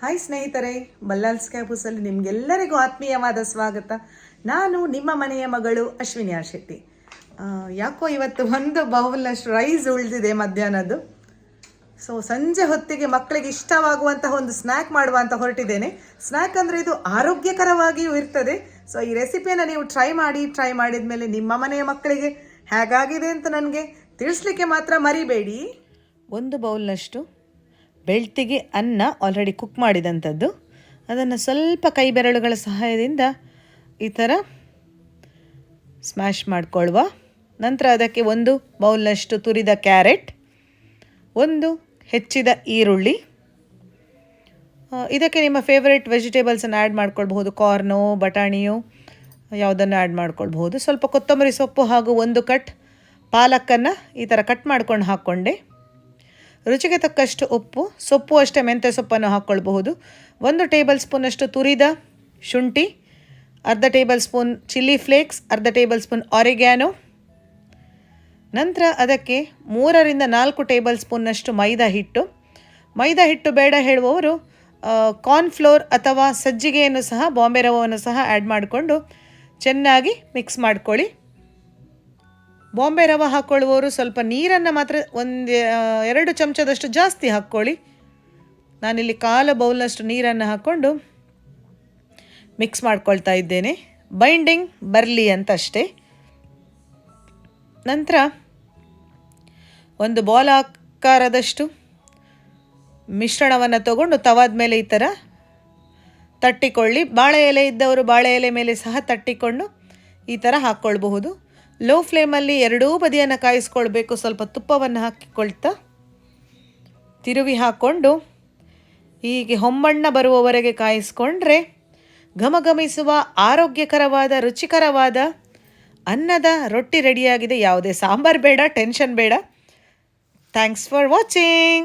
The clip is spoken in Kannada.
ಹಾಯ್ ಸ್ನೇಹಿತರೆ, ಬಲ್ಲಾಲ್ಸ್ ಕ್ಯಾಬೂಸಲ್ಲಿ ನಿಮಗೆಲ್ಲರಿಗೂ ಆತ್ಮೀಯವಾದ ಸ್ವಾಗತ. ನಾನು ನಿಮ್ಮ ಮನೆಯ ಮಗಳು ಅಶ್ವಿನಿ ಆರ್ ಶೆಟ್ಟಿ. ಯಾಕೋ ಇವತ್ತು ಒಂದು ಬೌಲ್ನಷ್ಟು ರೈಸ್ ಉಳಿದಿದೆ ಮಧ್ಯಾಹ್ನದ್ದು. ಸೊ ಸಂಜೆ ಹೊತ್ತಿಗೆ ಮಕ್ಕಳಿಗೆ ಇಷ್ಟವಾಗುವಂತಹ ಒಂದು ಸ್ನ್ಯಾಕ್ ಮಾಡುವಂತ ಹೊರಟಿದ್ದೇನೆ. ಸ್ನ್ಯಾಕ್ ಅಂದರೆ ಇದು ಆರೋಗ್ಯಕರವಾಗಿಯೂ ಇರ್ತದೆ. ಸೊ ಈ ರೆಸಿಪಿಯನ್ನು ನೀವು ಟ್ರೈ ಮಾಡಿದ ಮೇಲೆ ನಿಮ್ಮ ಮನೆಯ ಮಕ್ಕಳಿಗೆ ಹೇಗಾಗಿದೆ ಅಂತ ನನಗೆ ತಿಳಿಸ್ಲಿಕ್ಕೆ ಮಾತ್ರ ಮರಿಬೇಡಿ. ಒಂದು ಬೌಲ್ನಷ್ಟು ಬೆಳ್ತಿಗೆ ಅನ್ನ ಆಲ್ರೆಡಿ ಕುಕ್ ಮಾಡಿದಂಥದ್ದು, ಅದನ್ನು ಸ್ವಲ್ಪ ಕೈ ಬೆರಳುಗಳ ಸಹಾಯದಿಂದ ಈ ಥರ ಸ್ಮ್ಯಾಶ್ ಮಾಡಿಕೊಳ್ಳುವ. ನಂತರ ಅದಕ್ಕೆ ಒಂದು ಬೌಲ್ನಷ್ಟು ತುರಿದ ಕ್ಯಾರೆಟ್, ಒಂದು ಹೆಚ್ಚಿದ ಈರುಳ್ಳಿ, ಇದಕ್ಕೆ ನಿಮ್ಮ ಫೇವರೆಟ್ ವೆಜಿಟೇಬಲ್ಸನ್ನು ಆ್ಯಡ್ ಮಾಡ್ಕೊಳ್ಬಹುದು. ಕಾರ್ನು, ಬಟಾಣಿಯು ಯಾವುದನ್ನು ಆ್ಯಡ್ ಮಾಡ್ಕೊಳ್ಬಹುದು. ಸ್ವಲ್ಪ ಕೊತ್ತಂಬರಿ ಸೊಪ್ಪು ಹಾಗೂ ಒಂದು ಕಟ್ ಪಾಲಕ್ಕನ್ನು ಈ ಥರ ಕಟ್ ಮಾಡ್ಕೊಂಡು ಹಾಕ್ಕೊಂಡೆ. ರುಚಿಗೆ ತಕ್ಕಷ್ಟು ಉಪ್ಪು, ಸೊಪ್ಪು ಅಷ್ಟೇ ಮೆಂತ್ಯ ಸೊಪ್ಪನ್ನು ಹಾಕ್ಕೊಳ್ಬಹುದು. 1 ಟೇಬಲ್ ಸ್ಪೂನಷ್ಟು ತುರಿದ ಶುಂಠಿ, ಅರ್ಧ ಟೇಬಲ್ ಸ್ಪೂನ್ ಚಿಲ್ಲಿ ಫ್ಲೇಕ್ಸ್, ಅರ್ಧ ಟೇಬಲ್ ಸ್ಪೂನ್ ಆರಿಗ್ಯಾನೋ. ನಂತರ ಅದಕ್ಕೆ 3ರಿಂದ 4 ಟೇಬಲ್ ಸ್ಪೂನ್ನಷ್ಟು ಮೈದಾ ಹಿಟ್ಟು ಬೇಡ ಹೇಳುವವರು ಕಾರ್ನ್ಫ್ಲೋರ್ ಅಥವಾ ಸಜ್ಜಿಗೆಯನ್ನು ಸಹ, ಬಾಂಬೆ ರವವನ್ನು ಸಹ ಆ್ಯಡ್ ಮಾಡಿಕೊಂಡು ಚೆನ್ನಾಗಿ ಮಿಕ್ಸ್ ಮಾಡ್ಕೊಳ್ಳಿ. ಬಾಂಬೆ ರವೆ ಹಾಕ್ಕೊಳ್ಳುವವರು ಸ್ವಲ್ಪ ನೀರನ್ನು ಮಾತ್ರ 2 ಚಮಚದಷ್ಟು ಜಾಸ್ತಿ ಹಾಕ್ಕೊಳ್ಳಿ. ನಾನಿಲ್ಲಿ 1/4 ಬೌಲ್ನಷ್ಟು ನೀರನ್ನು ಹಾಕ್ಕೊಂಡು ಮಿಕ್ಸ್ ಮಾಡ್ಕೊಳ್ತಾ ಇದ್ದೇನೆ, ಬೈಂಡಿಂಗ್ ಬರಲಿ ಅಂತ ಅಷ್ಟೇ. ನಂತರ ಒಂದು ಬಾಲ್ ಆಕಾರದಷ್ಟು ಮಿಶ್ರಣವನ್ನು ತಗೊಂಡು ತವಾದ ಮೇಲೆ ಈ ಥರ ತಟ್ಟಿಕೊಳ್ಳಿ. ಬಾಳೆ ಎಲೆ ಇದ್ದವರು ಬಾಳೆ ಎಲೆ ಮೇಲೆ ಸಹ ತಟ್ಟಿಕೊಂಡು ಈ ಥರ ಹಾಕ್ಕೊಳ್ಬಹುದು. ಲೋ ಫ್ಲೇಮಲ್ಲಿ ಎರಡೂ ಬದಿಯನ್ನು ಕಾಯಿಸ್ಕೊಳ್ಬೇಕು. ಸ್ವಲ್ಪ ತುಪ್ಪವನ್ನು ಹಾಕಿಕೊಳ್ತಾ ತಿರುವಿ ಹಾಕ್ಕೊಂಡು ಹೀಗೆ ಹೊಂಬಣ್ಣ ಬರುವವರೆಗೆ ಕಾಯಿಸ್ಕೊಂಡ್ರೆ ಘಮಘಮಿಸುವ ಆರೋಗ್ಯಕರವಾದ ರುಚಿಕರವಾದ ಅನ್ನದ ರೊಟ್ಟಿ ರೆಡಿಯಾಗಿದೆ. ಯಾವುದೇ ಸಾಂಬಾರು ಬೇಡ, ಟೆನ್ಷನ್ ಬೇಡ. Thanks for watching.